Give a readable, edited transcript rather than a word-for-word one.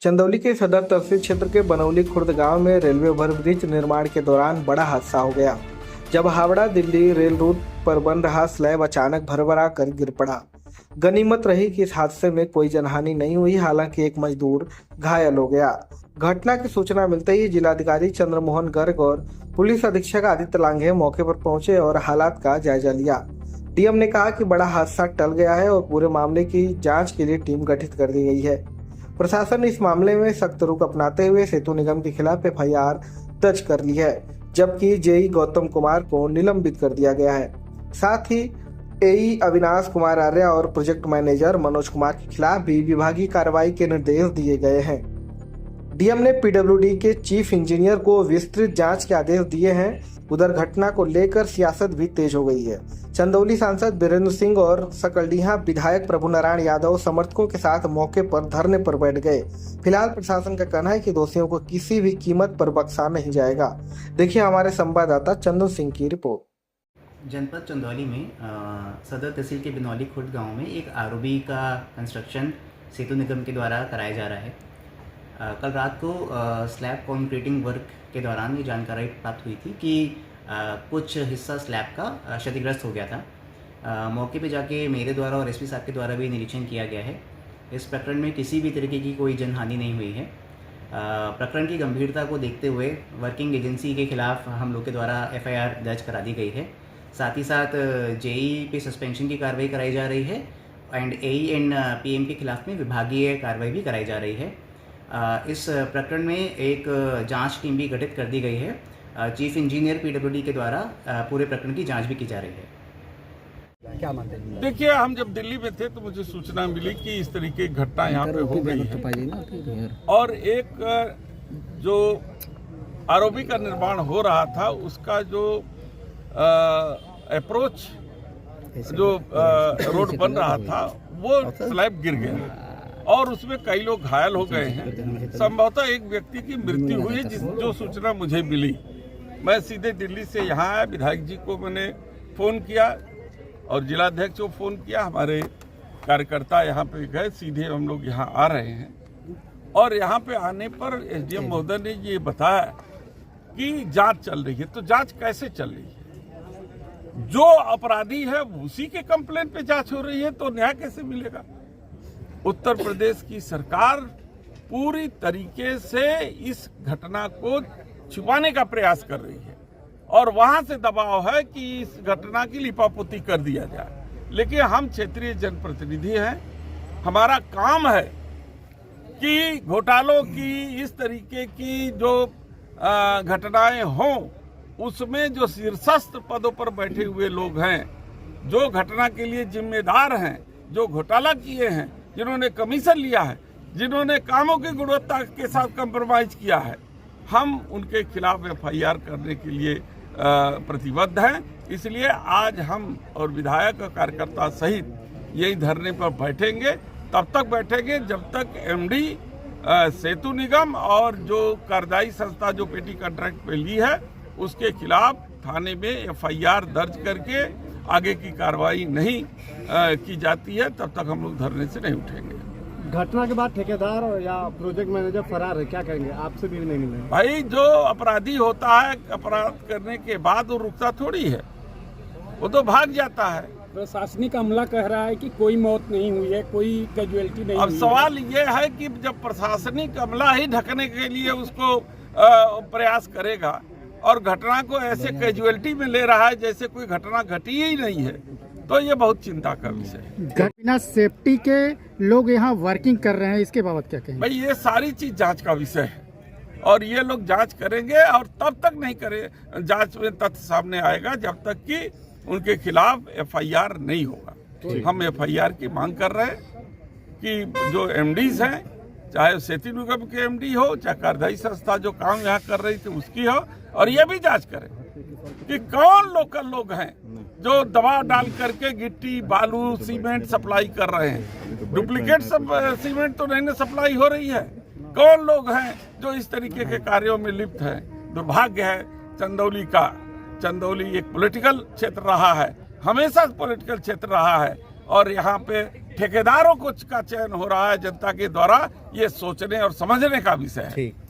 चंदौली के सदर तहसील क्षेत्र के बनौली खुर्द गांव में रेलवे ओवरब्रिज निर्माण के दौरान बड़ा हादसा हो गया, जब हावड़ा दिल्ली रेल रूट पर बन रहा स्लैब अचानक भरभरा कर गिर पड़ा। गनीमत रही कि इस हादसे में कोई जनहानि नहीं हुई, हालांकि एक मजदूर घायल हो गया। घटना की सूचना मिलते ही जिलाधिकारी चंद्रमोहन गर्ग और पुलिस अधीक्षक आदित्य लांघे मौके पर पहुंचे और हालात का जायजा लिया। डीएम ने कहा कि बड़ा हादसा टल गया है और पूरे मामले की जांच के लिए टीम गठित कर दी गई है। प्रशासन ने इस मामले में सख्त रुख अपनाते हुए सेतु निगम के खिलाफ एफआईआर दर्ज कर ली है, जबकि जेई गौतम कुमार को निलंबित कर दिया गया है। साथ ही एई अविनाश कुमार आर्य और प्रोजेक्ट मैनेजर मनोज कुमार के खिलाफ भी विभागीय कार्रवाई के निर्देश दिए गए हैं। डीएम ने पीडब्ल्यूडी के चीफ इंजीनियर को विस्तृत जांच के आदेश दिए हैं। उधर घटना को लेकर सियासत भी तेज हो गई है। चंदौली सांसद बीरेंद्र सिंह और सकलडीहा विधायक प्रभु नारायण यादव समर्थकों के साथ मौके पर धरने पर बैठ गए। फिलहाल प्रशासन का कहना है कि दोषियों को किसी भी कीमत पर बख्शा नहीं जाएगा। देखिए हमारे संवाददाता चंदन सिंह की रिपोर्ट। जनपद चंदौली में सदर तहसील के बनौली खुर्द गांव में एक आरओबी का कंस्ट्रक्शन सेतु निगम के द्वारा कराया जा रहा है। कल रात को स्लैब कॉन्क्रीटिंग वर्क के दौरान ये जानकारी प्राप्त हुई थी कि कुछ हिस्सा स्लैब का क्षतिग्रस्त हो गया था। मौके पे जाके मेरे द्वारा और एसपी साहब के द्वारा भी निरीक्षण किया गया है। इस प्रकरण में किसी भी तरीके की कोई जनहानि नहीं हुई है। प्रकरण की गंभीरता को देखते हुए वर्किंग एजेंसी के खिलाफ हम लोग के द्वारा एफआईआर दर्ज करा दी गई है। साथ ही साथ जेई पे सस्पेंशन की कार्रवाई कराई जा रही है एंड एई एंड पीएम के खिलाफ में विभागीय कार्रवाई भी कराई जा रही है। इस प्रकरण में एक जांच टीम भी गठित कर दी गई है। चीफ इंजीनियर पीडब्ल्यूडी के द्वारा पूरे प्रकरण की जांच भी की जा रही है। क्या मानते हैं? देखिए, हम जब दिल्ली में थे तो मुझे सूचना मिली कि इस तरीके की घटना यहाँ पे हो गई है और एक जो आरओबी का निर्माण हो रहा था उसका जो अप्रोच जो रोड बन रहा था वो स्लैब गिर गया और उसमें कई लोग घायल हो गए हैं। संभवतः एक व्यक्ति की मृत्यु हुई है, जो सूचना मुझे मिली। मैं सीधे दिल्ली से यहाँ आया, विधायक जी को मैंने फ़ोन किया और जिलाध्यक्ष को फ़ोन किया। हमारे कार्यकर्ता यहाँ पे गए, सीधे हम लोग यहाँ आ रहे हैं और यहाँ पे आने पर एसडीएम महोदय ने ये बताया कि जांच चल रही है। तो जांच कैसे चल रही है? जो अपराधी है उसी के कंप्लेंट पे जांच हो रही है, तो न्याय कैसे मिलेगा? उत्तर प्रदेश की सरकार पूरी तरीके से इस घटना को छुपाने का प्रयास कर रही है और वहां से दबाव है कि इस घटना की लिपापोती कर दिया जाए। लेकिन हम क्षेत्रीय जनप्रतिनिधि हैं, हमारा काम है कि घोटालों की इस तरीके की जो घटनाएं हों उसमें जो शीर्षस्थ पदों पर बैठे हुए लोग हैं, जो घटना के लिए जिम्मेदार हैं, जो घोटाला किए हैं, जिन्होंने कमीशन लिया है, जिन्होंने कामों की गुणवत्ता के साथ कंप्रोमाइज किया है, हम उनके खिलाफ एफआईआर करने के लिए प्रतिबद्ध हैं। इसलिए आज हम और विधायक और कार्यकर्ता सहित यही धरने पर बैठेंगे। तब तक बैठेंगे जब तक एमडी सेतु निगम और जो कार्यदायी संस्था जो पेटी कॉन्ट्रैक्ट पे ली है उसके खिलाफ थाने में एफआईआर दर्ज करके आगे की कार्रवाई नहीं की जाती है, तब तक हम लोग धरने से नहीं उठेंगे। घटना के बाद ठेकेदार या प्रोजेक्ट मैनेजर फरार है, क्या कहेंगे? आपसे भी नहीं मिले? भाई, जो अपराधी होता है अपराध करने के बाद वो रुकता थोड़ी है, वो तो भाग जाता है। प्रशासनिक अमला कह रहा है कि कोई मौत नहीं हुई है, कोई कैजुअलिटी नहीं अब हुई सवाल ये है कि जब प्रशासनिक अमला ही ढकने के लिए उसको प्रयास करेगा और घटना को ऐसे कैजुअलिटी में ले रहा है जैसे कोई घटना घटी ही नहीं है, तो ये बहुत चिंता का विषय है। बिना सेफ्टी के लोग यहाँ वर्किंग कर रहे हैं, इसके बाबत क्या कहेंगे? भाई, ये सारी चीज जांच का विषय है और ये लोग जांच करेंगे और तब तक नहीं करे जांच में तथ्य सामने आएगा जब तक कि उनके खिलाफ एफआईआर नहीं होगा। हम एफआईआर की मांग कर रहे हैं कि जो एमडीज हैं, चाहे सेतु निगम के एमडी हो, चाहे कार्यदायी संस्था जो काम यहाँ कर रही थी उसकी हो, और ये भी जांच करें कि कौन लोकल लोग हैं जो दबाव डाल करके गिट्टी, बालू, सीमेंट सप्लाई कर रहे हैं। डुप्लीकेट सीमेंट तो नहीं सप्लाई हो रही है। कौन लोग हैं जो इस तरीके के कार्यों में लिप्त हैं? दुर्भाग्य है चंदौली का। चंदौली एक पॉलिटिकल क्षेत्र रहा है, हमेशा पॉलिटिकल क्षेत्र रहा है और यहाँ पे ठेकेदारों को का चयन हो रहा है जनता के द्वारा, ये सोचने और समझने का विषय है।